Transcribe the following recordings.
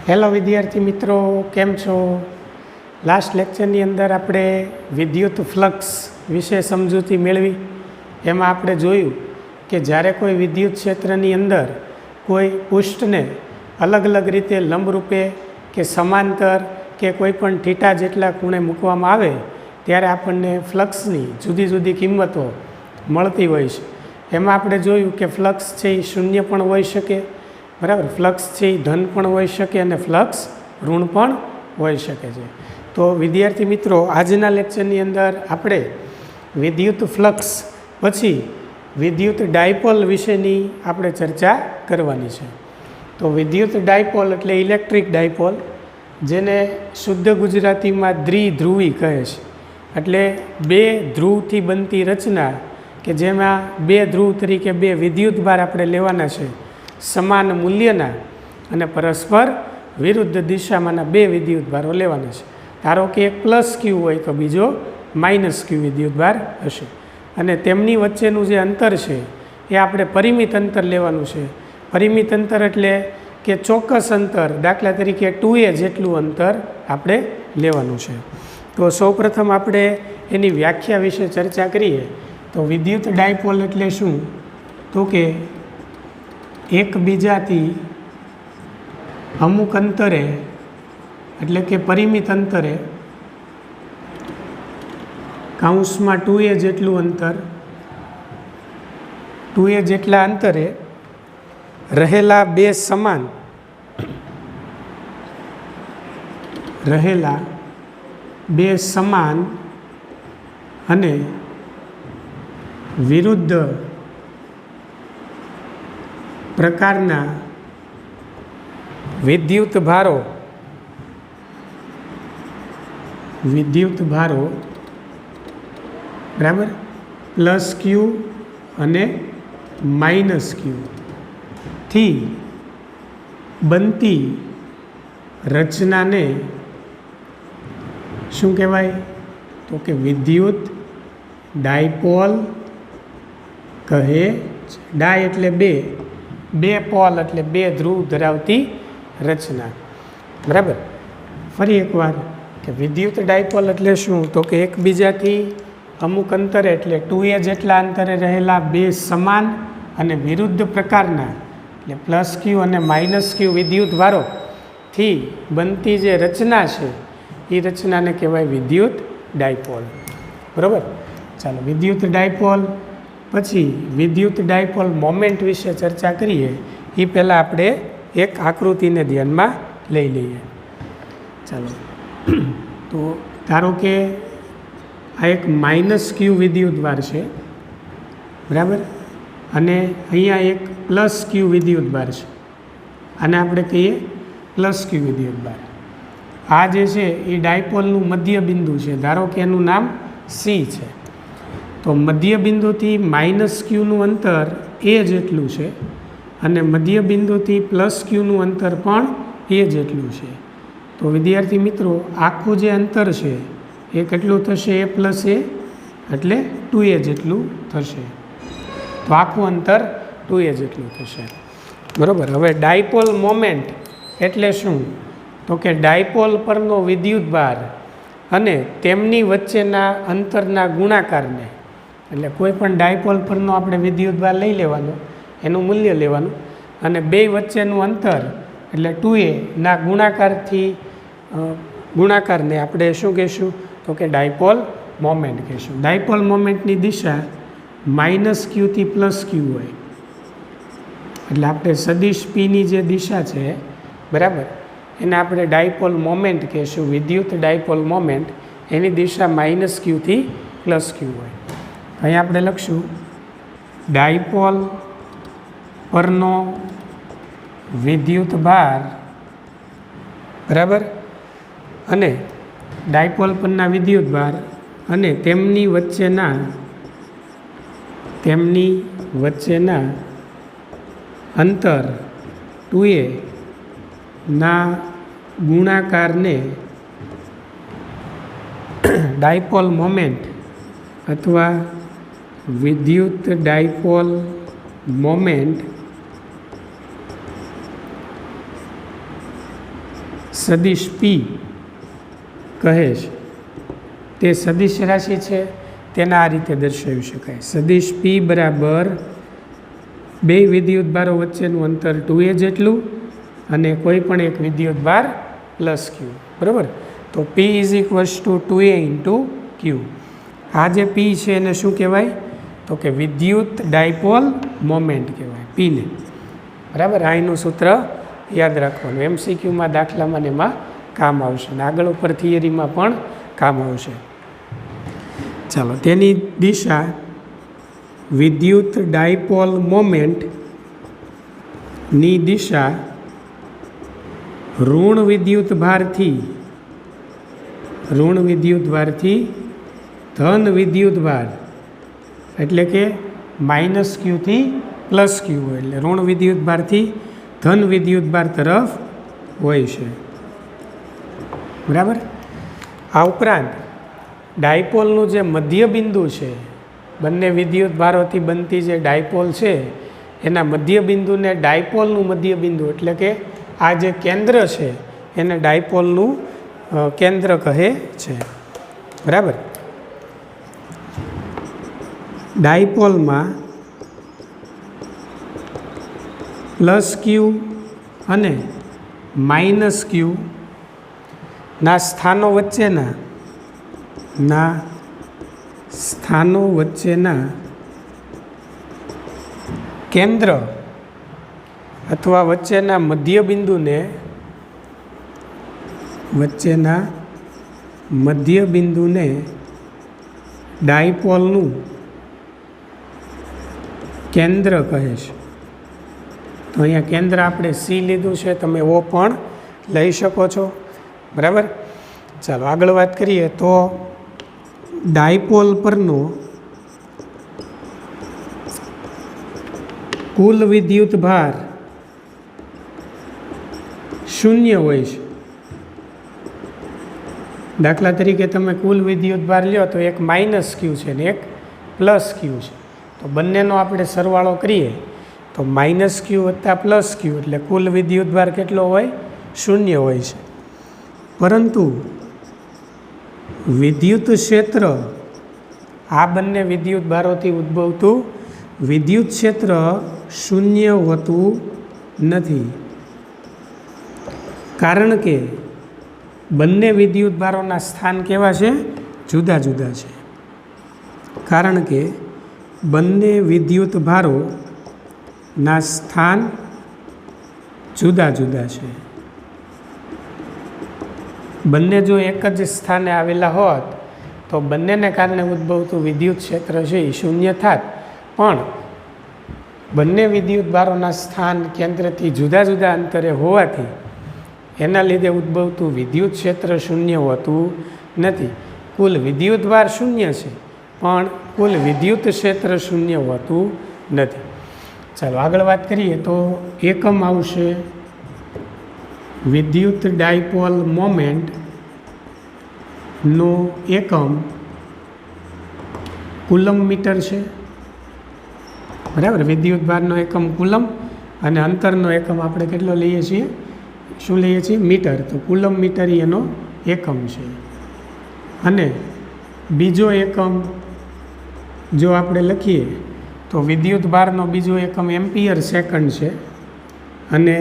Hello વિદ્યાર્થી મિત્રો, કેમ છો? લાસ્ટ લેક્ચરની અંદર આપણે વિદ્યુત ફ્લક્સ વિશે સમજૂતી મેળવી. એમાં આપણે જોયું કે જ્યારે કોઈ વિદ્યુત ક્ષેત્રની અંદર કોઈ પૃષ્ઠને અલગ અલગ રીતે લંબરૂપે કે સમાંતર કે કોઈ પણ થીટા જેટલા ખૂણે મૂકવામાં આવે ત્યારે આપણને ફ્લક્સની જુદી જુદી કિંમતો મળતી હોય છે. એમાં આપણે જોયું કે ફ્લક્સ છે એ શૂન્ય પણ હોઈ શકે, બરાબર. ફ્લક્સ છે એ ધન પણ હોઈ શકે અને ફ્લક્સ ઋણ પણ હોઈ શકે છે. તો વિદ્યાર્થી મિત્રો, આજના લેક્ચરની અંદર આપણે વિદ્યુત ફ્લક્સ પછી વિદ્યુત ડાયપોલ વિશેની આપણે ચર્ચા કરવાની છે. તો વિદ્યુત ડાયપોલ એટલે ઇલેક્ટ્રિક ડાયપોલ, જેને શુદ્ધ ગુજરાતીમાં દ્વિધ્રુવી કહે છે. એટલે બે ધ્રુવથી બનતી રચના કે જેમાં બે ધ્રુવ તરીકે બે વિદ્યુતભાર આપણે લેવાના છે, સમાન મૂલ્યના અને પરસ્પર વિરુદ્ધ દિશામાંના બે વિદ્યુતભારો લેવાના છે. ધારો કે એક પ્લસ ક્યુ હોય તો બીજો માઇનસ ક્યુ વિદ્યુતભાર હશે, અને તેમની વચ્ચેનું જે અંતર છે એ આપણે પરિમિત અંતર લેવાનું છે. પરિમિત અંતર એટલે કે ચોક્કસ અંતર, દાખલા તરીકે 2a જેટલું અંતર આપણે લેવાનું છે. તો સૌપ્રથમ આપણે એની વ્યાખ્યા વિશે ચર્ચા કરીએ. તો વિદ્યુત ડાયપોલ એટલે શું? તો કે એકબીજાથી અમુક અંતરે એટલે કે પરિમિત અંતરે કૌંસમાં 2a જેટલું અંતર, 2a જેટલા અંતરે રહેલા બે સમાન અને વિરુદ્ધ પ્રકારના વિદ્યુતભારો બરાબર, પ્લસ ક્યુ અને માઇનસ ક્યુ થી બનતી રચનાને શું કહેવાય? તો કે વિદ્યુત ડાયપોલ કહે. ડાય એટલે બે પોલ એટલે બે ધ્રુવ ધરાવતી રચના, બરાબર. ફરી એકવાર કે વિદ્યુત ડાયપોલ એટલે શું? તો કે એકબીજાથી અમુક અંતરે એટલે 2a જેટલા અંતરે રહેલા બે સમાન અને વિરુદ્ધ પ્રકારના એટલે પ્લસ ક્યુ અને માઇનસ ક્યુ વિદ્યુતભારોથી બનતી જે રચના છે એ રચનાને કહેવાય વિદ્યુત ડાયપોલ, બરાબર. ચાલો, વિદ્યુત ડાયપોલ પછી વિદ્યુત ડાયપોલ મોમેન્ટ વિશે ચર્ચા કરીએ એ પહેલાં આપણે એક આકૃતિને ધ્યાનમાં લઈ લઈએ. ચાલો, તો ધારો કે આ એક માઇનસ ક્યુ વિદ્યુતભાર છે, બરાબર, અને અહીંયા એક પ્લસ ક્યુ વિદ્યુતભાર છે. આને આપણે કહીએ પ્લસ ક્યુ વિદ્યુતભાર. આ જે છે એ ડાયપોલનું મધ્ય બિંદુ છે. ધારો કે એનું નામ સી છે. તો મધ્ય બિંદુથી માઇનસ ક્યુનું અંતર એ જેટલું છે અને મધ્ય બિંદુથી પ્લસ ક્યુનું અંતર પણ એ જેટલું છે. તો વિદ્યાર્થી મિત્રો, આખું જે અંતર છે એ કેટલું થશે? a પ્લસ a એટલે 2a જેટલું થશે. તો આખું અંતર 2a જેટલું થશે, બરાબર. હવે ડાયપોલ મોમેન્ટ એટલે શું? તો કે ડાયપોલ પરનો વિદ્યુતભાર અને તેમની વચ્ચેના અંતરના ગુણાકારને, એટલે કોઈ પણ ડાયપોલ પરનો આપણે વિદ્યુતભાર લઈ લેવાનો, એનું મૂલ્ય લેવાનું, અને બે વચ્ચેનું અંતર એટલે 2a ના ગુણાકારને આપણે શું કહીશું? તો કે ડાયપોલ મોમેન્ટ કહીશું. ડાયપોલ મોમેન્ટની દિશા માઇનસ ક્યુથી પ્લસ ક્યુ હોય, એટલે આપણે સદિશ પીની જે દિશા છે, બરાબર, એને આપણે ડાયપોલ મોમેન્ટ કહીશું. વિદ્યુત ડાયપોલ મોમેન્ટ એની દિશા માઇનસ ક્યુથી પ્લસ ક્યુ હોય. અહીં આપણે લખશું ડાયપોલ પરનો વિદ્યુતભાર, બરાબર, અને ડાયપોલ પરના વિદ્યુતભાર અને તેમની વચ્ચેના અંતર 2a ના ગુણાકારને ડાયપોલ મોમેન્ટ અથવા વિદ્યુત ડાયપોલ મોમેન્ટ સદિશ પી કહે છે તે સદિશ રાશિ છે, તેના આ રીતે દર્શાવી શકાય. સદિશ પી બરાબર બે વિદ્યુતભારો વચ્ચેનું અંતર 2a જેટલું અને કોઈ પણ એક વિદ્યુતભાર પ્લસ ક્યુ. બરાબર. તો P is equals to 2a into Q. આ જે પી છે એને શું કહેવાય? તો કે વિદ્યુત ડાયપોલ મોમેન્ટ કહેવાય પીને. બરાબર. આ એનું સૂત્ર યાદ રાખવાનું. MCQમાં દાખલામાં ને એમાં કામ આવશે અને આગળ ઉપર થિયરીમાં પણ કામ આવશે. ચાલો, તેની દિશા વિદ્યુત ડાયપોલ મોમેન્ટની દિશા ઋણ વિદ્યુતભારથી ધન વિદ્યુતભાર એટલે કે માઇનસ ક્યુથી પ્લસ ક્યુ હોય એટલે ઋણ વિદ્યુતભારથી ધન વિદ્યુતભાર તરફ હોય છે. બરાબર. આ ઉપરાંત ડાયપોલનું જે મધ્ય બિંદુ છે, બંને વિદ્યુતભારોથી બનતી જે ડાયપોલ છે એના મધ્ય બિંદુને ડાયપોલનું મધ્ય બિંદુ એટલે કે આ જે કેન્દ્ર છે એને ડાયપોલનું કેન્દ્ર કહે છે. બરાબર. ડાયપોલમાં પ્લસ ક્યુ અને માઇનસ ક્યુ ના સ્થાનો વચ્ચેના કેન્દ્ર અથવા વચ્ચેના મધ્ય બિંદુને ડાયપોલનું કેન્દ્ર કહે છે. તો અહીંયા કેન્દ્ર આપણે સી લીધું છે, તમે ઓ પણ લઈ શકો છો. બરાબર. ચાલો આગળ વાત કરીએ તો ડાયપોલ પરનો કુલ વિદ્યુત ભાર શૂન્ય હોય છે. દાખલા તરીકે તમે કુલ વિદ્યુત ભાર લ્યો તો એક માઇનસ ક્યુ છે ને એક પ્લસ ક્યુ છે. તો બંનેનો આપણે સરવાળો કરીએ તો માઇનસ ક્યુ વત્તા પ્લસ ક્યુ એટલે કુલ વિદ્યુત ભાર કેટલો હોય? શૂન્ય હોય છે. પરંતુ વિદ્યુત ક્ષેત્ર, આ બંને વિદ્યુત ભારોથી ઉદ્ભવતું વિદ્યુત ક્ષેત્ર શૂન્ય હોતું નથી, કારણ કે બંને વિદ્યુત ભારોના સ્થાન કેવા છે? જુદા જુદા છે. કારણ કે બંને વિદ્યુત ભારોના સ્થાન જુદા જુદા છે. બંને જો એક જ સ્થાને આવેલા હોત તો બંનેને કારણે ઉદ્ભવતું વિદ્યુત ક્ષેત્ર છે એ શૂન્ય થાત, પણ બંને વિદ્યુત ભારોના સ્થાન કેન્દ્રથી જુદા જુદા અંતરે હોવાથી એના લીધે ઉદ્ભવતું વિદ્યુત ક્ષેત્ર શૂન્ય હોતું નથી. કુલ વિદ્યુત ભાર શૂન્ય છે પણ કુલ વિદ્યુત ક્ષેત્ર શૂન્ય હોતું નથી. ચાલો આગળ વાત કરીએ તો એકમ આવશે વિદ્યુત ડાયપોલ મોમેન્ટનો એકમ કુલમ મીટર છે. બરાબર. વિદ્યુત ભારનો એકમ કુલમ અને અંતરનો એકમ આપણે કેટલો લઈએ છીએ? શું લઈએ છીએ? મીટર. તો કુલમ મીટર એનો એકમ છે. અને બીજો એકમ જો આપણે લખીએ તો વિદ્યુત ભારનો બીજો એકમ એમ્પિયર સેકન્ડ છે અને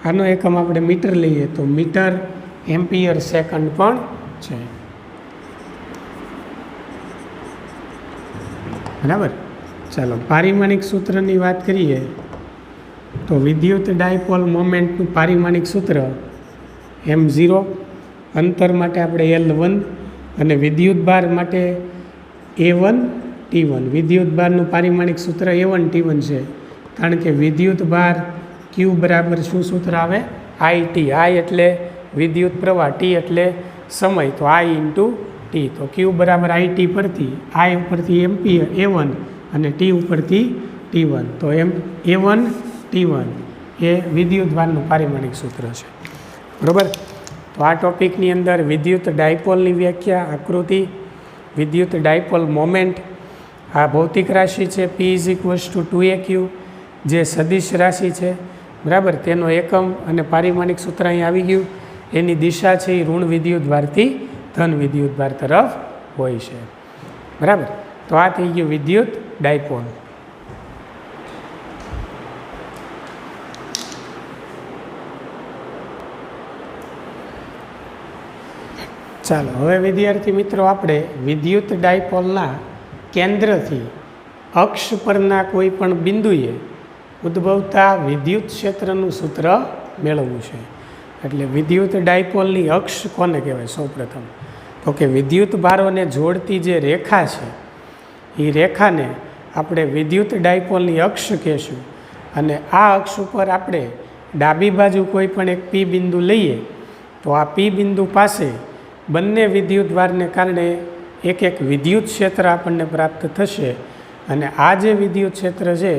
આનો એકમ આપણે મીટર લઈએ તો મીટર એમ્પિયર સેકન્ડ પણ છે. બરાબર. ચાલો પારિમાણિક સૂત્રની વાત કરીએ તો વિદ્યુત ડાયપોલ મોમેન્ટનું પારિમાણિક સૂત્ર m0, અંતર માટે આપણે L1 અને વિદ્યુત ભાર માટે A1 T1. વિદ્યુત ભારનું પારિમાણિક સૂત્ર A1 T1 છે, કારણ કે વિદ્યુત ભાર Q બરાબર શું સૂત્ર આવે? IT. I એટલે વિદ્યુત પ્રવાહ, T એટલે સમય, તો I ઇન્ટુ T. તો Q બરાબર IT પરથી I ઉપરથી એમ્પિયર A1 અને T ઉપરથી T1. તો A1 T1 એ વિદ્યુત ભારનું પારિમાણિક સૂત્ર છે. બરાબર. તો આ ટોપિકની અંદર વિદ્યુત ડાયપોલની વ્યાખ્યા, આકૃતિ, વિદ્યુત ડાયપોલ મોમેન્ટ, આ ભૌતિક રાશિ છે P is equals two 2AQ, જે સદિશ રાશિ છે. બરાબર. તેનો એકમ અને પારિમાણિક સૂત્ર અહીં આવી ગયું. એની દિશા છે એ ઋણ વિદ્યુતભારથી ધન વિદ્યુતભાર તરફ હોય છે, બરાબર. તો આ થઈ ગયું વિદ્યુત ડાયપોલ. ચાલો હવે વિદ્યાર્થી મિત્રો આપણે વિદ્યુત ડાયપોલના કેન્દ્રથી અક્ષ પરના કોઈ પણ બિંદુએ ઉદ્ભવતા વિદ્યુત ક્ષેત્રનું સૂત્ર મેળવવું છે. એટલે વિદ્યુત ડાયપોલની અક્ષ કોને કહેવાય? સૌપ્રથમ તો કે વિદ્યુત ભારોને જોડતી જે રેખા છે એ રેખાને આપણે વિદ્યુત ડાયપોલની અક્ષ કહેશું. અને આ અક્ષ ઉપર આપણે ડાબી બાજુ કોઈ પણ એક પી બિંદુ લઈએ તો આ પી બિંદુ પાસે બંને વિદ્યુત ભારને કારણે એક એક વિદ્યુત ક્ષેત્ર આપણને પ્રાપ્ત થશે. અને આ જે વિદ્યુત ક્ષેત્ર છે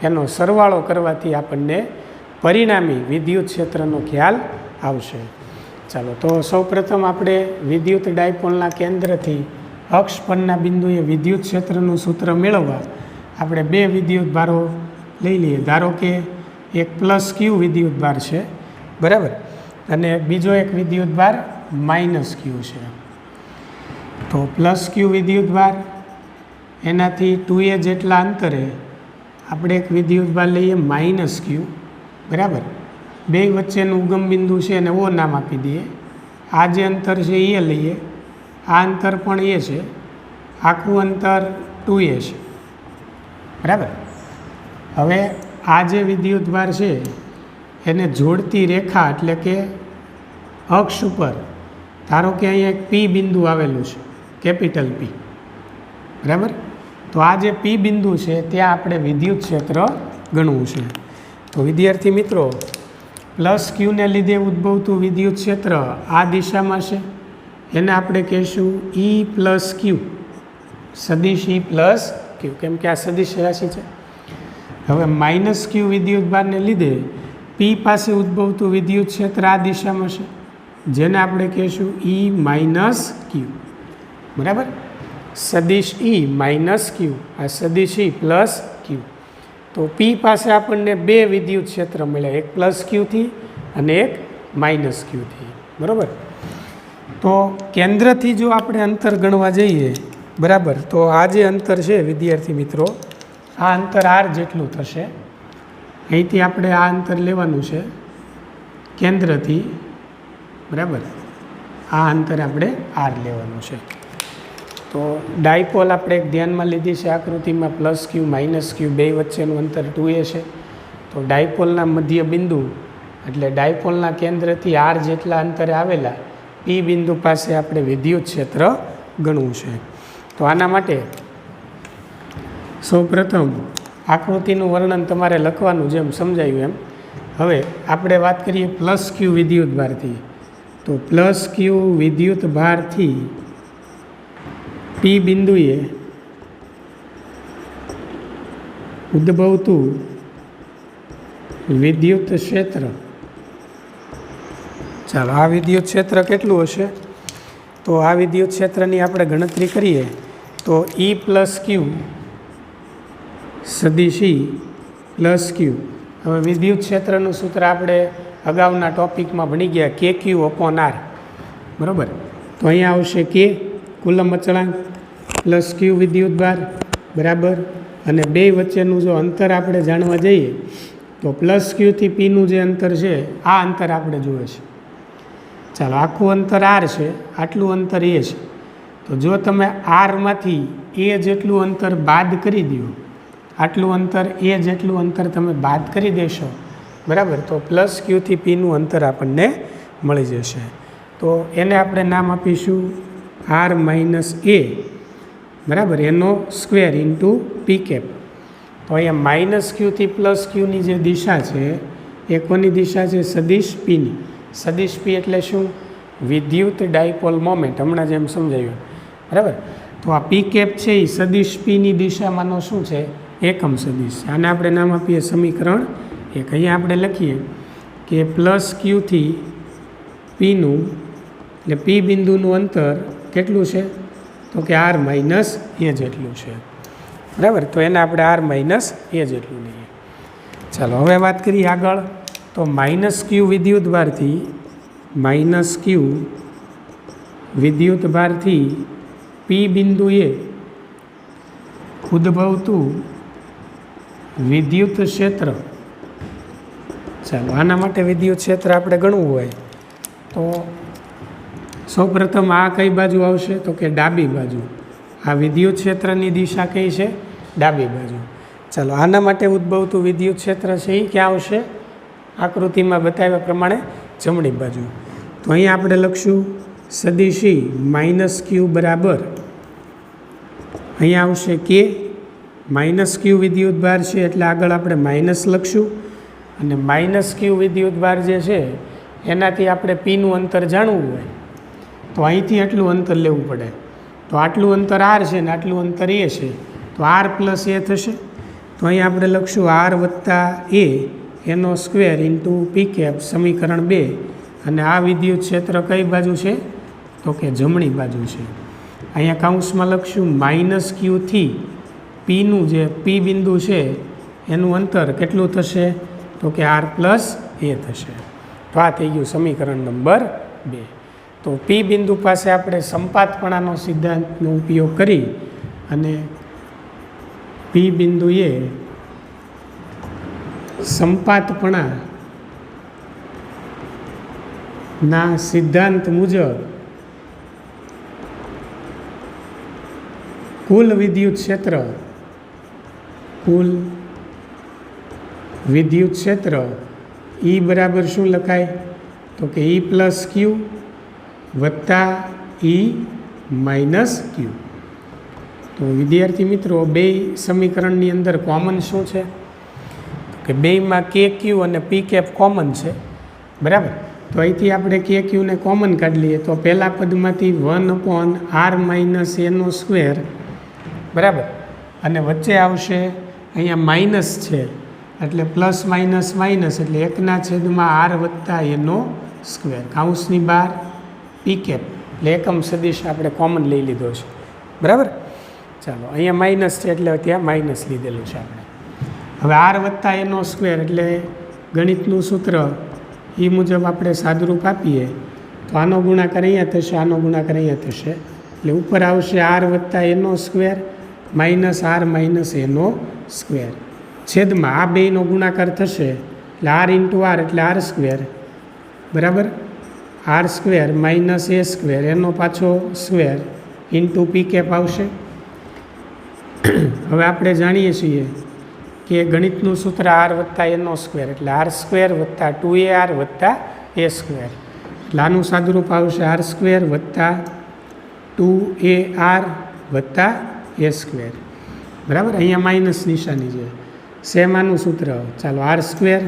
એનો સરવાળો કરવાથી આપણને પરિણામી વિદ્યુત ક્ષેત્રનો ખ્યાલ આવશે. ચાલો તો સૌપ્રથમ આપણે વિદ્યુત ડાયપોલના કેન્દ્રથી અક્ષ પરના બિંદુએ વિદ્યુત ક્ષેત્રનું સૂત્ર મેળવવા આપણે બે વિદ્યુત ભારો લઈ લઈએ. ધારો કે એક પ્લસ ક્યુ વિદ્યુત ભાર છે, બરાબર, અને બીજો એક વિદ્યુત ભાર માઇનસ ક્યુ છે. તો પ્લસ ક્યુ વિદ્યુત ભાર એનાથી 2a જેટલા અંતરે આપણે એક વિદ્યુત ભાર લઈએ માઇનસ ક્યુ, બરાબર. બે વચ્ચેનું ઉગમ બિંદુ છે એને ઓ નામ આપી દઈએ. આ જે અંતર છે એ લઈએ, આ અંતર પણ એ છે, આખું અંતર 2a છે, બરાબર. હવે આ જે વિદ્યુત ભાર છે એને જોડતી રેખા એટલે કે અક્ષ ઉપર ધારો કે અહીંયા એક પી બિંદુ આવેલું છે, કેપિટલ પી, બરાબર. તો આ જે પી બિંદુ છે ત્યાં આપણે વિદ્યુત ક્ષેત્ર ગણવું છે. તો વિદ્યાર્થી મિત્રો પ્લસ ક્યુને લીધે ઉદ્ભવતું વિદ્યુત ક્ષેત્ર આ દિશામાં છે, એને આપણે કહીશું ઈ પ્લસ ક્યુ, સદિશ ઈ પ્લસ ક્યુ, કેમ કે આ સદિશ રાશિ છે. હવે માઇનસ ક્યુ વિદ્યુત ભારને લીધે પી પાસે ઉદ્ભવતું વિદ્યુત ક્ષેત્ર આ દિશામાં છે, જેને આપણે કહીશું ઈ માઇનસ ક્યુ, બરાબર. સદિશ ઈ માઇનસ ક્યુ, આ સદિશ ઈ પ્લસ ક્યુ. તો પી પાસે આપણને બે વિદ્યુત ક્ષેત્ર મળ્યા, એક પ્લસ ક્યુથી અને એક માઇનસ ક્યુથી, બરાબર. તો કેન્દ્રથી જો આપણે અંતર ગણવા જઈએ, બરાબર, તો આ જે અંતર છે વિદ્યાર્થી મિત્રો, આ અંતર આર જેટલું થશે. અહીંથી આપણે આ અંતર લેવાનું છે કેન્દ્રથી, બરાબર. આ અંતર આપણે આર લેવાનું છે. તો ડાયપોલ આપણે એક ધ્યાનમાં લીધી છે આકૃતિમાં, પ્લસ ક્યુ માઇનસ ક્યુ બે વચ્ચેનું અંતર 2a છે. તો ડાયપોલના મધ્ય બિંદુ એટલે ડાયપોલના કેન્દ્રથી આર જેટલા અંતરે આવેલા પી બિંદુ પાસે આપણે વિદ્યુત ક્ષેત્ર ગણવું છે. તો આના માટે સૌપ્રથમ આકૃતિનું વર્ણન તમારે લખવાનું, જેમ સમજાયું એમ. હવે આપણે વાત કરીએ પ્લસ ક્યુ વિદ્યુત ભારથી. તો પ્લસ ક્યુ વિદ્યુત ભારથી પી બિંદુએ ઉદ્ભવતું વિદ્યુત ક્ષેત્ર, ચાલો આ વિદ્યુત ક્ષેત્ર કેટલું હશે? તો આ વિદ્યુત ક્ષેત્રની આપણે ગણતરી કરીએ તો ઈ પ્લસ ક્યુ સદિશ ઈ પ્લસ ક્યુ. હવે વિદ્યુત ક્ષેત્રનું સૂત્ર આપણે અગાઉના ટોપિકમાં ભણી ગયા, કે ક્યુ અપોન આર, બરાબર. તો અહીંયા આવશે કે કુલમ અચળાંક પ્લસ ક્યુ વિદ્યુત ભાર, બરાબર. અને બે વચ્ચેનું જો અંતર આપણે જાણવા જઈએ તો પ્લસ ક્યુથી પીનું જે અંતર છે આ અંતર આપણે જોઈએ છે. ચાલો આખું અંતર આર છે, આટલું અંતર એ છે. તો જો તમે આરમાંથી એ જેટલું અંતર બાદ કરી દો, આટલું અંતર એ જેટલું અંતર તમે બાદ કરી દેશો, બરાબર, તો પ્લસ ક્યુથી પીનું અંતર આપણને મળી જશે. તો એને આપણે નામ આપીશું આર માઇનસ એ, બરાબર, એનો સ્ક્વેર ઇન્ટુ પી કેપ. તો અહીંયા માઇનસ ક્યુથી પ્લસ ક્યુની જે દિશા છે એ કોની દિશા છે? સદિશ પીની. સદિશ પી એટલે શું? વિદ્યુત ડાયપોલ મોમેન્ટ, હમણાં જેમ સમજાયું, બરાબર. તો આ પી કેપ છે એ સદિશ પીની દિશામાંનો શું છે? એકમ સદિશ. આને આપણે નામ આપીએ સમીકરણ 1. અહીંયા આપણે લખીએ કે પ્લસ ક્યુથી પીનું એટલે પી બિંદુનું અંતર કેટલું છે? તો કે આર માઇનસ એ જેટલું છે, બરાબર. તો એને આપણે આર માઇનસ એ જેટલું લઈએ. ચાલો હવે વાત કરીએ આગળ. તો માઇનસ ક્યુ વિદ્યુત ભારથી માઇનસ ક્યુ વિદ્યુત ભારથી પી બિંદુએ ઉદ્ભવતું વિદ્યુત ક્ષેત્ર. ચાલો આના માટે વિદ્યુત ક્ષેત્ર આપણે ગણવું હોય તો સૌપ્રથમ આ કઈ બાજુ આવશે તો કે ડાબી બાજુ. આ વિદ્યુત ક્ષેત્રની દિશા કઈ છે? ડાબી બાજુ. ચાલો આના માટે ઉદ્ભવતું વિદ્યુત ક્ષેત્ર છે એ ક્યાં આવશે? આકૃતિમાં બતાવ્યા પ્રમાણે જમણી બાજુ. તો અહીંયા આપણે લખશું સદિશી માઇનસ ક્યુ બરાબર, અહીંયા આવશે કે માઇનસ ક્યુ વિદ્યુત ભાર છે એટલે આગળ આપણે માઇનસ લખશું, અને માઇનસ ક્યુ વિદ્યુત ભાર જે છે એનાથી આપણે પીનું અંતર જાણવું હોય તો અહીંથી આટલું અંતર લેવું પડે. તો આટલું અંતર આર છે ને આટલું અંતર એ છે, તો આર પ્લસ એ થશે. તો અહીં આપણે લખશું આર વત્તા એ એનો સ્ક્વેર ઇન્ટુ પી કેપ સમીકરણ 2. અને આ વિદ્યુત ક્ષેત્ર કઈ બાજુ છે તો કે જમણી બાજુ છે. અહીંયા કાઉન્સમાં લખશું માઇનસ ક્યુથી પીનું જે પી બિંદુ છે એનું અંતર કેટલું થશે તો કે આર પ્લસ એ થશે. તો આ થઈ ગયું સમીકરણ નંબર 2. તો પી બિંદુ પાસે આપણે સંપાતપણાનો સિદ્ધાંતનો ઉપયોગ કરી અને પી બિંદુએ સંપાતપણાના સિદ્ધાંત મુજબ કુલ વિદ્યુત ક્ષેત્ર ઈ બરાબર શું લખાય તો કે ઈ પ્લસ ક્યુ વત્તા ઈ માઇનસ ક્યુ. તો વિદ્યાર્થી મિત્રો બે સમીકરણની અંદર કોમન શું છે કે બેમાં કે ક્યુ અને પી કેપ કોમન છે, બરાબર. તો અહીંથી આપણે કે ક્યુને કોમન કાઢી લઈએ તો પહેલા પદમાંથી 1/r - એનો સ્ક્વેર, બરાબર, અને વચ્ચે આવશે અહીંયા માઇનસ છે એટલે પ્લસ માઇનસ માઇનસ એટલે 1/r વત્તા એનો સ્ક્વેર, કાઉન્સની બહાર પી કેપ એટલે એકમ સદિશ આપણે કોમન લઈ લીધો છે, બરાબર. ચાલો અહીંયા માઇનસ છે એટલે ત્યાં માઇનસ લીધેલું છે આપણે. હવે આર વત્તા એનો સ્ક્વેર એટલે ગણિતનું સૂત્ર એ મુજબ આપણે સાદુરૂપ આપીએ તો આનો ગુણાકાર અહીંયા થશે, આનો ગુણાકાર અહીંયા થશે એટલે ઉપર આવશે આર વત્તા એનો સ્ક્વેર માઇનસ આર માઇનસ એનો સ્ક્વેર, છેદમાં આ બેનો ગુણાકાર થશે એટલે આર ઇન્ટુ આર એટલે આર સ્ક્વેર, બરાબર, આર સ્ક્વેર માઇનસ એ સ્ક્વેર એનો પાછો સ્ક્વેર ઇન્ટુ પી કેપ આવશે. હવે આપણે જાણીએ છીએ કે ગણિતનું સૂત્ર આર વત્તા એનો સ્ક્વેર એટલે આર સ્ક્વેર વત્તા 2ar વત્તા એ સ્ક્વેર, એટલે આનું સાદુરૂપ આવશે આર સ્ક્વેર વત્તા 2ar વત્તા એ સ્ક્વેર, બરાબર. અહીંયા માઇનસ નિશાની છે, સેમ આનું સૂત્ર. ચાલો આર સ્ક્વેર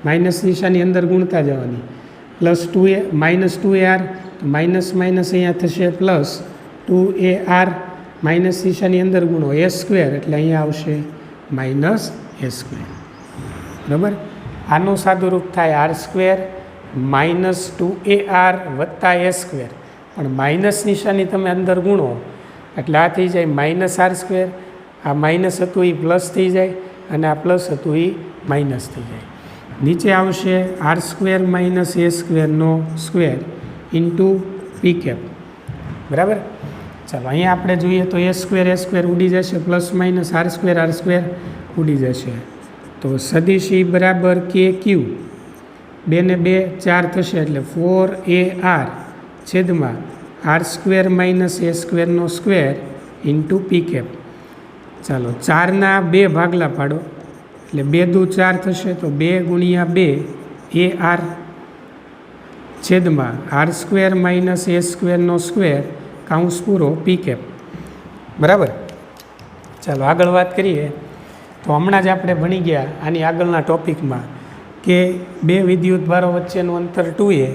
માઇનસ નિશાની અંદર ગુણતા જવાની, પ્લસ 2a માઇનસ 2ar તો માઇનસ માઇનસ અહીંયા થશે પ્લસ 2ar માઇનસ નિશાની અંદર ગુણો એ સ્ક્વેર એટલે અહીંયા આવશે માઇનસ એ સ્ક્વેર, બરાબર. આનું સાદુરૂપ થાય આર સ્ક્વેર માઇનસ 2ar વત્તા એ સ્ક્વેર, પણ માઇનસ નિશાની તમે અંદર ગુણો એટલે આ થઈ જાય માઇનસ આર સ્ક્વેર, આ માઇનસ હતું એ પ્લસ થઈ જાય અને આ પ્લસ હતું એ માઇનસ થઈ જાય. નીચે આવશે આર સ્ક્વેર માઇનસ એ સ્ક્વેરનો સ્ક્વેર ઇન્ટુ પી કેપ, બરાબર. ચાલો અહીંયા આપણે જોઈએ તો એ સ્ક્વેર ઉડી જશે, પ્લસ માઇનસ આર સ્ક્વેર ઉડી જશે. તો સદિશ ઈ બરાબર કે ક્યુ 2 ને 2 4 થશે એટલે 4ar છેદમાં આર સ્ક્વેર માઇનસ એ સ્ક્વેરનો સ્ક્વેર ઇન્ટુ પી કેપ. ચાલો 4ના 2 ભાગલા પાડો એટલે 2 દુ 4 થશે તો 2 ગુણ્યા 2 ar છેદમાં આર સ્ક્વેર માઇનસ એ સ્ક્વેરનો સ્ક્વેર કાઉન્સ પૂરો પી કેપ, બરાબર. ચાલો આગળ વાત કરીએ તો હમણાં જ આપણે ભણી ગયા આની આગળના ટોપિકમાં કે બે વિદ્યુત ભારો વચ્ચેનું અંતર 2a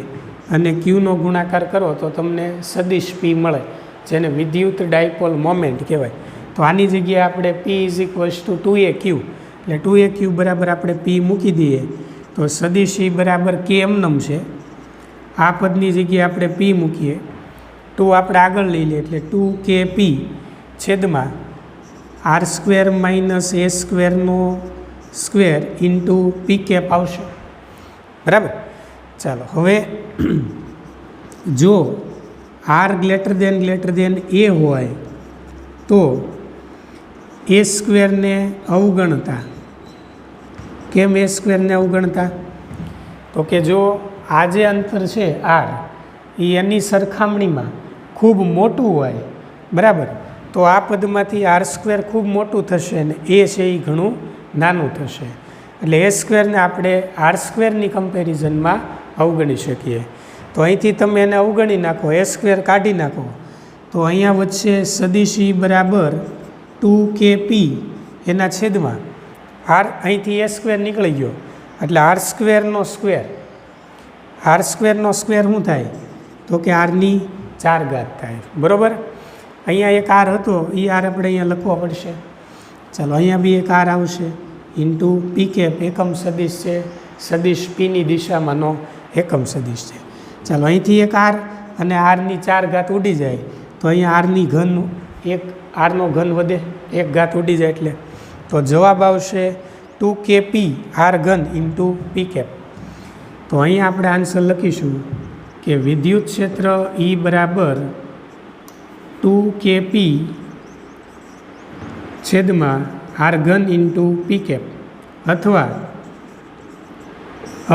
અને ક્યુનો ગુણાકાર કરો તો તમને સદિશ પી મળે જેને વિદ્યુત ડાયપોલ મોમેન્ટ કહેવાય. તો આની જગ્યાએ આપણે પી = 2aq એટલે 2aq બરાબર આપણે પી મૂકી દઈએ તો સદિશ ઈ બરાબર કે એમનમ છે, આ પદની જગ્યાએ આપણે પી મૂકીએ, 2 આપણે આગળ લઈ લઈએ એટલે 2kp છેદમાં આર સ્ક્વેર માઇનસ એ સ્ક્વેરનો સ્ક્વેર ઇન્ટુ પી કેપ આવશે, બરાબર. ચાલો હવે જો આર ગ્રેટર દેન એ હોય તો એ સ્ક્વેરને અવગણતા, કેમ એ સ્ક્વેરને અવગણતા? તો કે જો આ જે અંતર છે આર એ એની સરખામણીમાં ખૂબ મોટું હોય, બરાબર, તો આ પદમાંથી આર સ્ક્વેર ખૂબ મોટું થશે અને એ છે એ ઘણું નાનું થશે. એટલે એ સ્ક્વેરને આપણે આર સ્ક્વેરની કમ્પેરિઝનમાં અવગણી શકીએ. તો અહીંથી તમે એને અવગણી નાખો, એ સ્ક્વેર કાઢી નાખો, તો અહીંયા વચ્ચે સદિશ ઈ બરાબર 2kp એના છેદમાં આર, અહીંથી એ સ્ક્વેર નીકળી ગયો એટલે આર સ્ક્વેરનો સ્ક્વેર શું થાય? તો કે આરની 4 ઘાત થાય, બરાબર. અહીંયા એક આર હતો, એ આર આપણે અહીંયા લખવો પડશે. ચાલો અહીંયા બી એક આર આવશે ઇન્ટુ પી કેપ, એકમ સદિશ છે, સદિશ પીની દિશામાંનો એકમ સદિશ છે. ચાલો અહીંથી એક આર અને આરની 4 ઘાત ઉડી જાય તો અહીંયા આરની ઘન, એક આરનો ઘન વધે, 1 ઘાત ઉડી જાય એટલે, તો જવાબ આવશે 2kp આર ઘન ઇન્ટુ પી કેપ. તો અહીંયા આપણે આન્સર લખીશું કે વિદ્યુત ક્ષેત્ર E બરાબર 2kp છેદમાં આર ઘન ઇન્ટુ પી કેપ, અથવા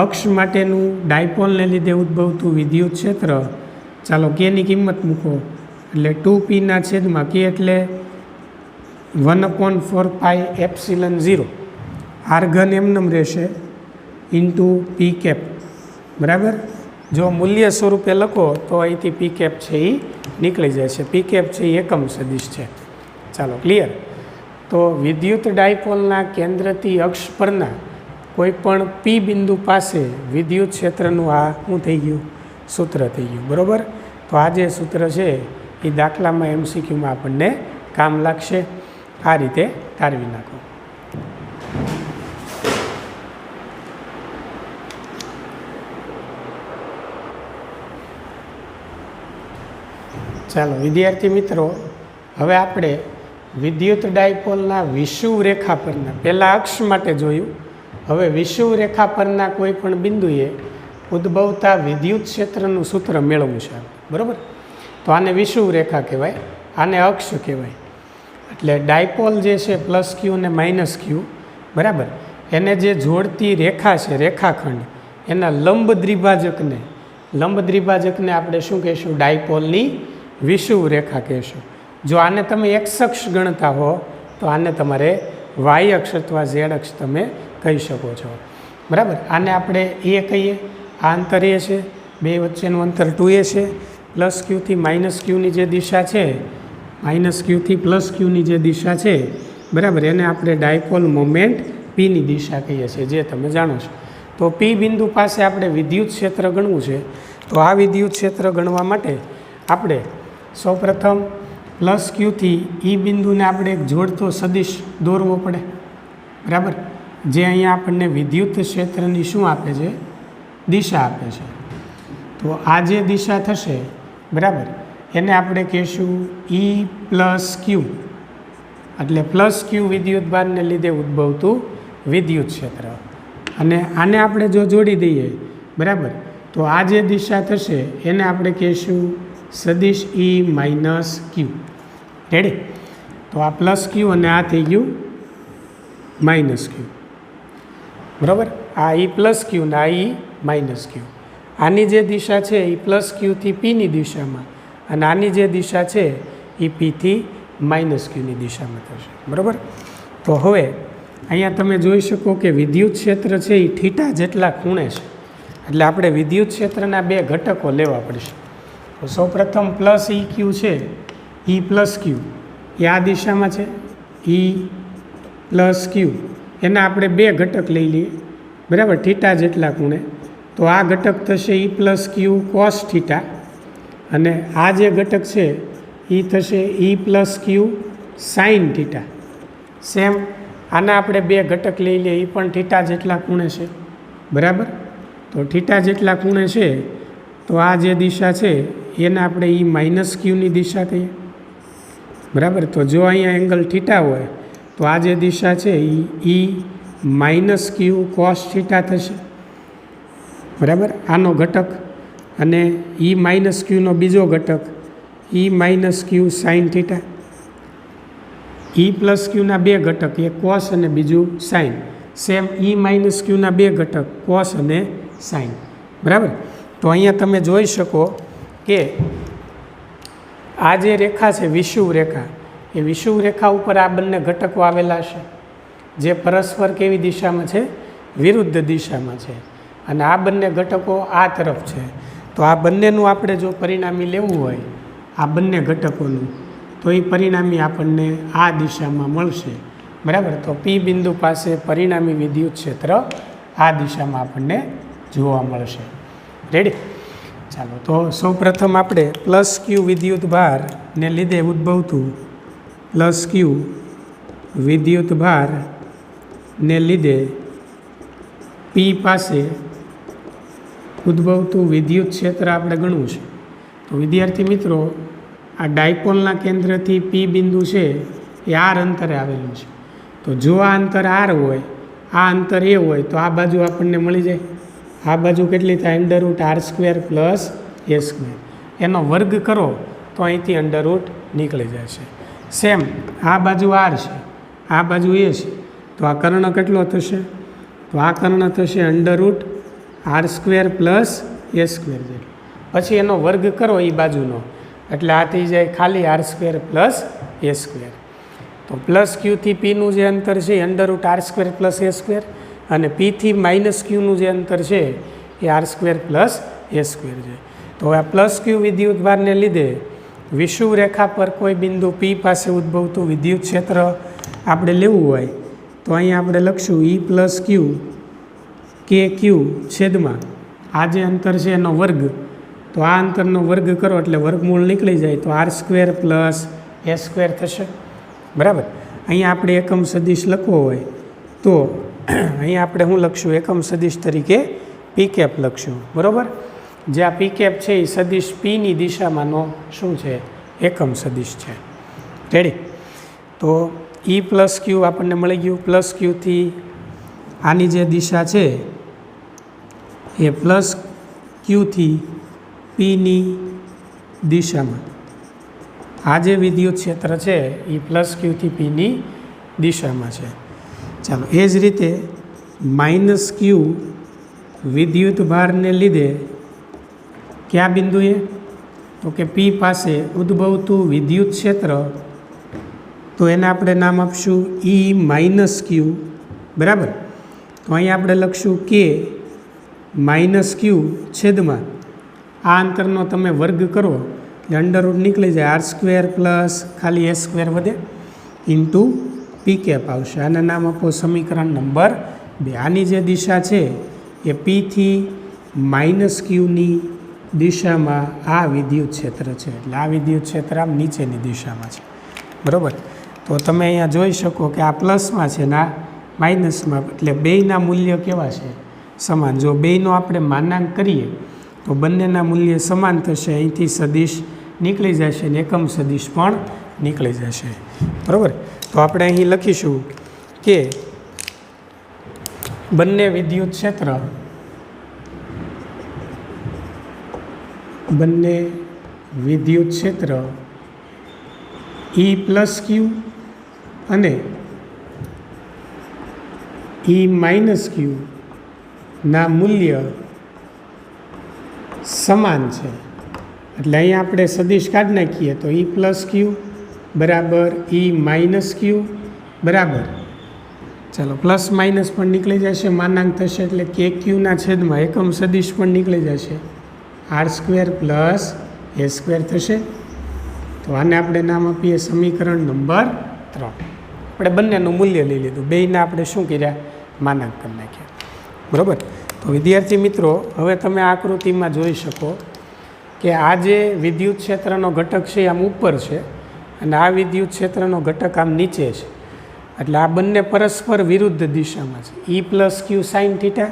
અક્ષ માટેનું ડાયપોલને લીધે ઉદ્ભવતું વિદ્યુત ક્ષેત્ર, ચાલો કેની કિંમત મૂકો એટલે 2pના છેદમાં કે એટલે 1/4πε0 આર ઘન એમનેમ રહેશે ઇન્ટુ પી કેપ, બરાબર. જો મૂલ્ય સ્વરૂપે લખો તો અહીંથી પી કેપ છે એ નીકળી જાય છે. પી કેપ છે એ એકમ સદિશ છે. ચાલો ક્લિયર. તો વિદ્યુત ડાયપોલના કેન્દ્રથી અક્ષ પરના કોઈ પણ પી બિંદુ પાસે વિદ્યુત ક્ષેત્રનું આ શું થઈ ગયું? સૂત્ર થઈ ગયું, બરાબર. તો આ જે સૂત્ર છે એ દાખલામાં MCQમાં આપણને કામ લાગશે. આ રીતે તારવી નાખો. ચાલો વિદ્યાર્થી મિત્રો, હવે આપણે વિદ્યુત ડાયપોલના વિષુવ રેખા પરના, પહેલાં અક્ષ માટે જોયું, હવે વિષુવ રેખા પરના કોઈ પણ બિંદુએ ઉદ્ભવતા વિદ્યુત ક્ષેત્રનું સૂત્ર મેળવવું છે, બરાબર. તો આને વિષુવ રેખા કહેવાય, આને અક્ષ કહેવાય. એટલે ડાયપોલ જે છે +q અને -q, બરાબર, એને જે જોડતી રેખા છે, રેખાખંડ, એના લંબ દ્વિભાજકને આપણે શું કહીશું? ડાયપોલની વિષુવ રેખા કહેશું. જો આને તમે x અક્ષ ગણતા હો તો આને તમારે y અક્ષ અથવા z અક્ષ તમે કહી શકો છો, બરાબર. આને આપણે એ કહીએ, આ અંતર એ છે, બે વચ્ચેનું અંતર 2a છે. +q થી -qની જે દિશા છે, -q થી +qની જે દિશા છે, બરાબર, એને આપણે ડાયપોલ મોમેન્ટ પીની દિશા કહીએ છીએ, જે તમે જાણો છો. તો પી બિંદુ પાસે આપણે વિદ્યુત ક્ષેત્ર ગણવું છે. તો આ વિદ્યુત ક્ષેત્ર ગણવા માટે આપણે સૌપ્રથમ +q થી એ બિંદુને આપણે એક જોડતો સદિશ દોરવો પડે, બરાબર, જે અહીંયા આપણને વિદ્યુત ક્ષેત્રની શું આપે છે? દિશા આપે છે. તો આ જે દિશા થશે, બરાબર, એને આપણે કહીશું E+q, એટલે +q વિદ્યુતભારને લીધે ઉદ્ભવતું વિદ્યુત ક્ષેત્ર. અને આને આપણે જો જોડી દઈએ, બરાબર, તો આ જે દિશા થશે એને આપણે કહીશું સદિશ E-q. રેડી? તો આ +q અને આ થઈ ગયું -q, બરાબર. આ E+q ને આ E-q. આની જે દિશા છે એ +q થી પીની દિશામાં, અને આની જે દિશા છે એ p થી -qની દિશામાં થશે, બરાબર. તો હવે અહીંયા તમે જોઈ શકો કે વિદ્યુત ક્ષેત્ર છે એ થીટા જેટલા ખૂણે છે. એટલે આપણે વિદ્યુત ક્ષેત્રના બે ઘટકો લેવા પડશે. તો સૌપ્રથમ +eq છે, E+q એ આ દિશામાં છે, E+q એના આપણે બે ઘટક લઈ લઈએ, બરાબર, થીટા જેટલા ખૂણે. તો આ ઘટક થશે E+q cos થીટા, અને આ જે ઘટક છે એ થશે E+q sin થીટા. સેમ આના આપણે બે ઘટક લઈ લઈએ, એ પણ થીટા જેટલા ખૂણે છે, બરાબર. તો થીટા જેટલા ખૂણે છે, તો આ જે દિશા છે એને આપણે E-qની દિશા કહીએ, બરાબર. તો જો અહીંયા એંગલ થીટા હોય તો આ જે દિશા છે એ E-q cos થીટા થશે. બરાબર, આનો ઘટક અને ઈ માઇનસ ક્યુનો બીજો ઘટક ઈ માઇનસ ક્યુ સાઇન થીટા. ઈ પ્લસ ક્યુના બે ઘટક, એક કોસ અને બીજું સાઇન. સેમ ઈ માઇનસ ક્યુના બે ઘટક કોસ અને સાઇન. બરાબર. તો અહીંયા તમે જોઈ શકો કે આ જે રેખા છે વિષુવ રેખા, એ વિષુવ રેખા ઉપર આ બંને ઘટકો આવેલા છે જે પરસ્પર કેવી દિશામાં છે? વિરુદ્ધ દિશામાં છે. અને આ બંને ઘટકો આ તરફ છે. તો આ બંનેનું આપણે જો પરિણામી લેવું હોય, આ બંને ઘટકોનું, તો એ પરિણામી આપણને આ દિશામાં મળશે. બરાબર. તો પી બિંદુ પાસે પરિણામી વિદ્યુત ક્ષેત્ર આ દિશામાં આપણને જોવા મળશે. રેડી? ચાલો, તો સૌપ્રથમ આપણે પ્લસ ક્યુ વિદ્યુત ભારને લીધે ઉદ્ભવતું પ્લસ ક્યુ વિદ્યુત ભારને લીધે પી પાસે ઉદ્ભવતું વિદ્યુત ક્ષેત્ર આપણે ગણવું છે. તો વિદ્યાર્થી મિત્રો, આ ડાયપોલના કેન્દ્રથી પી બિંદુ છે એ આર અંતરે આવેલું છે. તો જો આ અંતર આર હોય, આ અંતર એ હોય, તો આ બાજુ આપણને મળી જાય. આ બાજુ કેટલી થાય? Under root R square plus A square. એનો વર્ગ કરો તો અહીંથી અંડરરૂટ નીકળી જશે. સેમ આ બાજુ આર છે, આ બાજુ એ છે, તો આ કર્ણ કેટલો થશે? તો આ કર્ણ થશે under root R square plus A square જેટલો. પછી એનો વર્ગ કરો એ બાજુનો, એટલે આ થઈ જાય ખાલી R square plus A square. તો પ્લસ ક્યુથી પીનું જે અંતર છે એ under root R square plus A square, અને પીથી માઇનસ ક્યુનું જે અંતર છે એ R square plus A square છે. તો આ પ્લસ ક્યુ વિદ્યુત ભારને લીધે વિષુવ રેખા પર કોઈ બિંદુ પી પાસે ઉદ્ભવતું વિદ્યુત ક્ષેત્ર આપણે લેવું હોય, તો અહીંયા આપણે લખશું ઈ પ્લસ ક્યુ કે ક્યુ છેદમાં આ જે અંતર છે એનો વર્ગ. તો આ અંતરનો વર્ગ કરો એટલે વર્ગમૂળ નીકળી જાય, તો R square plus A square થશે. બરાબર. અહીંયા આપણે એકમ સદિશ લખવો હોય તો અહીંયા આપણે શું લખશું? એકમ સદિશ તરીકે પી કેપ લખશું. બરાબર. જે આ પી કેપ છે એ સદિશ પીની દિશામાંનો શું છે? એકમ સદિશ છે. રેડી? તો ઈ પ્લસ ક્યુ આપણને મળી ગયું. પ્લસ ક્યુથી આની જે દિશા છે એ પ્લસ ક્યુથી પીની દિશામાં આ જે વિદ્યુત ક્ષેત્ર છે એ પ્લસ ક્યુથી પીની દિશામાં છે. ચાલો, એ જ રીતે માઇનસ ક્યુ વિદ્યુત ભારને લીધે કયા બિંદુએ? તો કે પી પાસે ઉદ્ભવતું વિદ્યુત ક્ષેત્ર, તો એને આપણે નામ આપશું ઈ માઇનસ ક્યુ. બરાબર. તો અહીંયા આપણે લખશું કે માઇનસ ક્યુ છેદમાં આ અંતરનો તમે વર્ગ કરો એટલે અંડરરૂટ નીકળી જાય, આર સ્ક્વેર પ્લસ ખાલી એ સ્ક્વેર વધે ઇન્ટુ પી કેપ આવશે. આને નામ આપો સમીકરણ નંબર 2. આની જે દિશા છે એ પીથી માઇનસ ક્યુની દિશામાં આ વિદ્યુત ક્ષેત્ર છે. એટલે આ વિદ્યુત ક્ષેત્ર આમ નીચેની દિશામાં છે. બરાબર. તો તમે અહીંયા જોઈ શકો કે આ પ્લસમાં છે ને આ માઇનસમાં, એટલે બેયના મૂલ્ય કેવા છે? સમાન. જો બેયનો આપણે માનાંક કરીએ તો બંનેના મૂલ્ય સમાન થશે. અહીંથી સદિશ નીકળી જશે ને એકમ સદિશ પણ નીકળી જશે. બરાબર. તો આપણે અહીં લખીશું કે બંને વિદ્યુત ક્ષેત્ર ઈ પ્લસ ક્યુ અને ઈ માઇનસ ક્યુ ના મૂલ્ય સમાન છે. એટલે અહીંયા આપણે સદિશ કાઢી નાખીએ તો ઈ પ્લસ ક્યુ બરાબર ઈ માઇનસ ક્યુ બરાબર, ચાલો પ્લસ માઇનસ પણ નીકળી જશે, માનાંક થશે એટલે કે ક્યુના છેદમાં એકમ સદિશ પણ નીકળી જશે, R square plus A square થશે. તો આને આપણે નામ આપીએ સમીકરણ નંબર 3. આપણે બંનેનું મૂલ્ય લઈ લીધું, બેયને આપણે શું કર્યા? માનાંક કરી નાખ્યા. બરાબર. તો વિદ્યાર્થી મિત્રો, હવે તમે આ આકૃતિમાં જોઈ શકો કે આ જે વિદ્યુત ક્ષેત્રનો ઘટક છે આમ ઉપર છે અને આ વિદ્યુત ક્ષેત્રનો ઘટક આમ નીચે છે. એટલે આ બંને પરસ્પર વિરુદ્ધ દિશામાં છે. ઈ પ્લસ ક્યુ સાઇન થીટા,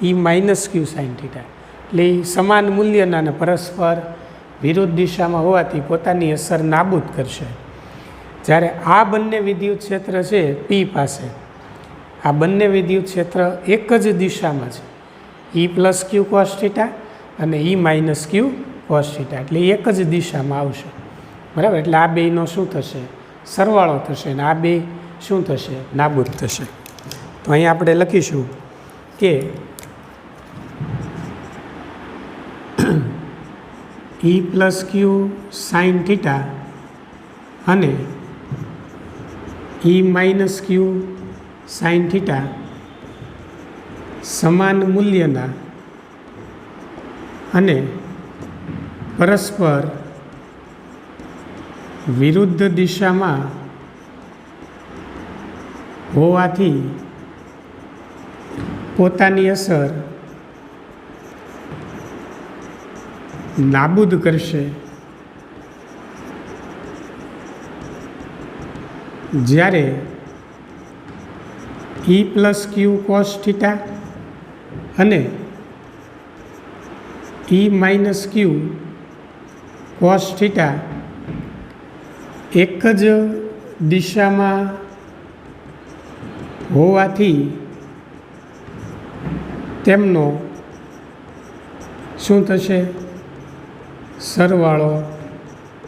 ઈ માઇનસ ક્યુ સાઇન થીટા. એટલે એ સમાન મૂલ્યના અને પરસ્પર વિરુદ્ધ દિશામાં હોવાથી પોતાની અસર નાબૂદ કરશે. જ્યારે આ બંને વિદ્યુત ક્ષેત્ર છે પી પાસે, આ બંને વિદ્યુત ક્ષેત્ર એક જ દિશામાં છે E પ્લસ ક્યુ કોસ થીટા અને E માઇનસ ક્યુ કોસ થીટા, એટલે એક જ દિશામાં આવશે, બરાબર. એટલે આ બેયનો શું થશે? સરવાળો થશે, અને આ બે શું થશે? નાબૂદ થશે. તો અહીં આપણે લખીશું કે E પ્લસ ક્યુ સાઇન થીટા અને E માઇનસ ક્યુ સાઇન થીટા સમાન મૂલ્યના અને પરસ્પર વિરુદ્ધ દિશામાં હોવાથી પોતાની અસર નાબૂદ કરશે. જ્યારે E પ્લસ ક્યુ કોસ થીટા અને E માઇનસ ક્યુ કોસ થીટા એક જ દિશામાં હોવાથી તેમનો શું થશે? સરવાળો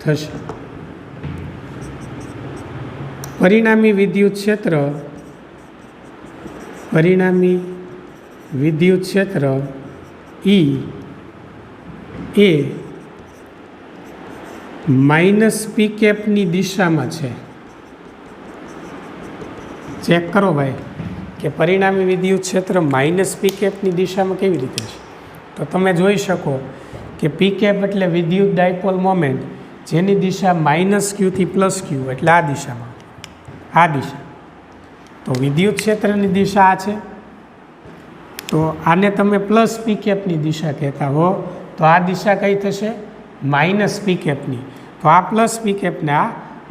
થશે. પરિણામી વિદ્યુત ક્ષેત્ર E એ માઇનસ પી કેપની દિશામાં છે. ચેક કરો ભાઈ કે પરિણામી વિદ્યુત ક્ષેત્ર માઇનસ પી કેપની દિશામાં કેવી રીતે છે. તો તમે જોઈ શકો કે પી કેપ એટલે વિદ્યુત ડાયપોલ મોમેન્ટ, જેની દિશા માઇનસ ક્યુથી પ્લસ ક્યુ, એટલે આ દિશામાં, આ દિશા. તો વિદ્યુત ક્ષેત્રની દિશા આ છે, તો આને તમે પ્લસ પી કેપની દિશા કહેતા હો, તો આ દિશા કઈ થશે? માઇનસ પી કેપની. તો આ પ્લસ પી કેપ ને આ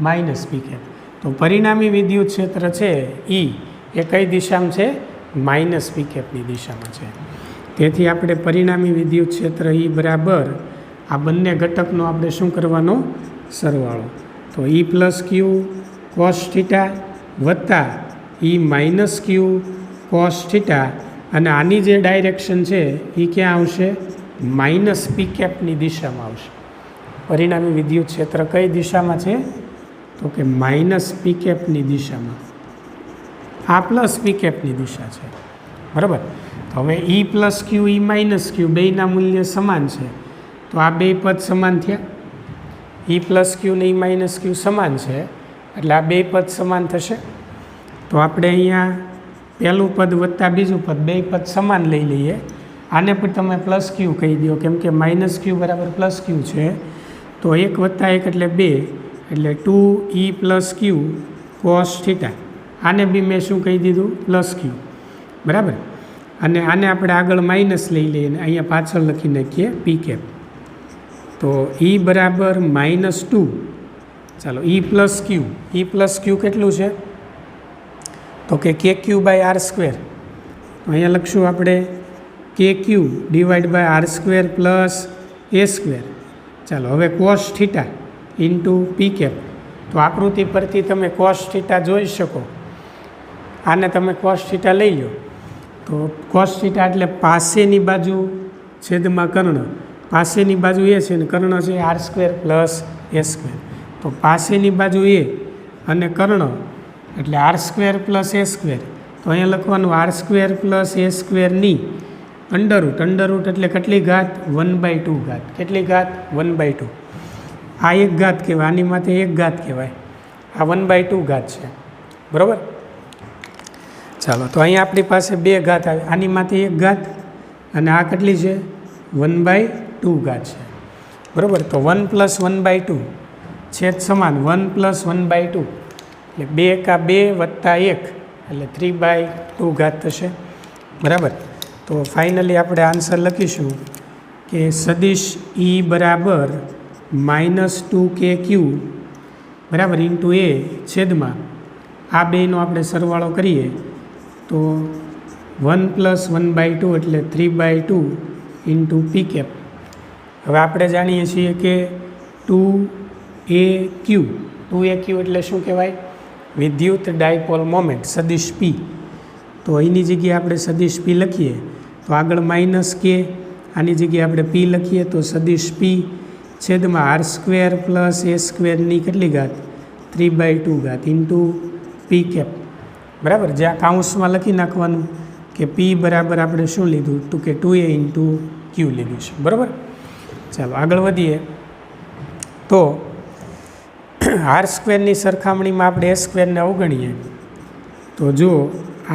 માઇનસ પી કેપ. તો પરિણામી વિદ્યુત ક્ષેત્ર છે E એ કઈ દિશામાં છે? માઇનસ પી કેપની દિશામાં છે. તેથી આપણે પરિણામી વિદ્યુત ક્ષેત્ર E બરાબર આ બંને ઘટકનો આપણે શું કરવાનો? સરવાળો. તો E પ્લસ ક્યુ કોસ થીટા વત્તા E માઇનસ ક્યુ કોસ થીટા, અને આની જે ડાયરેક્શન છે એ ક્યાં આવશે? માઇનસ પી કેપની દિશામાં આવશે. પરિણામી વિદ્યુત ક્ષેત્ર કઈ દિશામાં છે? તો કે માઇનસ પી કેપની દિશામાં. આ પ્લસ પી કેપની દિશા છે, બરાબર. તો હવે E પ્લસ ક્યુ E માઇનસ ક્યુ બેયના મૂલ્ય સમાન છે, તો આ બે પદ સમાન થયા. E પ્લસ ક્યુ ને E માઇનસ ક્યુ સમાન છે, એટલે આ બે પદ સમાન થશે. તો આપણે અહીંયા પહેલું પદ વત્તા બીજું પદ, બે પદ સમાન લઈ લઈએ. આને પણ તમે પ્લસ ક્યુ કહી દો, કેમ કે માઇનસ ક્યુ બરાબર પ્લસ ક્યુ છે. તો 1 + 1 એટલે 2, એટલે 2E પ્લસ ક્યુ કોસ થીટા. આને બી મેં શું કહી દીધું? પ્લસ ક્યુ, બરાબર. અને આને આપણે આગળ માઇનસ લઈ લઈએ, અહીંયા પાછળ લખી નાખીએ પી કેપ. તો E બરાબર -2. ચાલો E પ્લસ ક્યુ કેટલું છે? તો કે KQ/R². તો અહીંયા લખશું આપણે KQ/R² પ્લસ A². ચાલો હવે cos theta into P cap. તો આકૃતિ પરથી તમે કોસ થીટા જોઈ શકો. આને તમે કોસ થીટા લઈ લો, તો કોસ થીટા એટલે પાસેની બાજુ છેદમાં કર્ણ. પાસેની બાજુ એ છે ને કર્ણ છે R² પ્લસ A². તો પાસેની બાજુ એ અને કર્ણ એટલે R² પ્લસ A². તો અહીંયા લખવાનું R² પ્લસ A² ની અંડરરૂટ એટલે કેટલી ઘાત? 1/2 ઘાત. કેટલી ઘાત? 1/2. આ એક ઘાત કહેવાય, આની માથે એક ઘાત કહેવાય. આ 1/2 ઘાત છે, બરાબર. ચાલો, તો અહીંયા આપણી પાસે બે ઘાત આવે, આની માથે એક ઘાત, અને આ કેટલી છે? 1/2 ઘાત છે, બરાબર. તો 1 + 1/2 છેદ સમાન 1 + 1/2, એટલે 2 × 2 વત્તા 1 એટલે 3/2 ઘાત થશે, બરાબર. તો ફાઇનલી આપણે આન્સર લખીશું કે સદિશ E બરાબર -2KQ બરાબર ઇન્ટુ A છેદમાં આ બેનો આપણે સરવાળો કરીએ તો 1 + 1/2 એટલે 3/2 ઇન્ટુ પી કેપ. હવે આપણે જાણીએ છીએ કે 2AQ એટલે શું કહેવાય? વિદ્યુત ડાયપોલ મોમેન્ટ સદિશ P. તો એની જગ્યાએ આપણે સદિશ P લખીએ તો તો આગળ માઇનસ કે, આની જગ્યાએ આપણે પી લખીએ તો સદિશ પી છેદમાં આર સ્ક્વેર પ્લસ એ સ્ક્વેરની કેટલી ઘાત 3/2 ઘાત ઇન્ટુ પી કેપ, બરાબર. જ્યાં કાઉન્સમાં લખી નાખવાનું કે પી બરાબર આપણે શું લીધું તો કે 2a ઇન્ટુ ક્યુ લીધું છે, બરાબર. ચાલો આગળ વધીએ. તો આર સ્ક્વેરની સરખામણીમાં આપણે એ સ્ક્વેરને અવગણીએ તો જો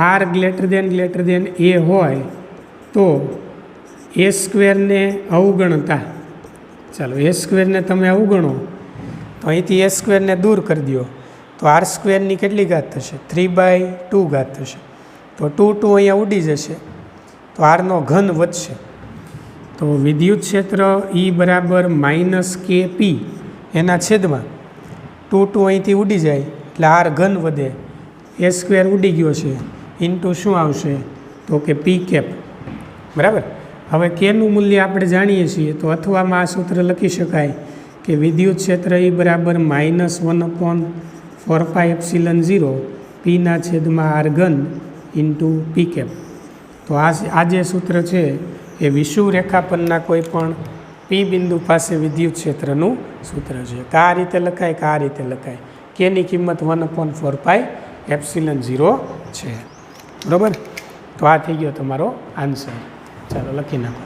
આર ગ્રેટર દેન એ હોય તો એ સ્ક્વેરને અવગણતા, ચાલો એ સ્ક્વેરને તમે અવગણો તો અહીંથી એ સ્ક્વેરને દૂર કરી દો તો આર સ્ક્વેરની કેટલી ઘાત થશે 3/2 ઘાત થશે. તો 2 અહીંયા ઉડી જશે તો આરનો ઘન વધશે. તો વિદ્યુત ક્ષેત્ર ઈ બરાબર -kp એના છેદમાં 2 અહીંથી ઉડી જાય એટલે આર ઘન વધે, એ સ્ક્વેર ઉડી ગયો છે ઇન્ટુ શું આવશે તો કે પી કેપ, બરાબર. હવે કેનું મૂલ્ય આપણે જાણીએ છીએ તો અથવામાં આ સૂત્ર લખી શકાય કે વિદ્યુત ક્ષેત્ર ઈ બરાબર -1/4πε0 પીના છેદમાં આર ઘન ઇન્ટુ પી કેપ. તો આ જે સૂત્ર છે એ વિષુવ રેખા પરના કોઈ પણ પી બિંદુ પાસે વિદ્યુત ક્ષેત્રનું સૂત્ર છે. કે આ રીતે લખાય કે આ રીતે લખાય, કેની કિંમત 1/4πε0 છે, બરાબર. તો આ થઈ ગયો તમારો આન્સર. ચાલો લખી નાખો.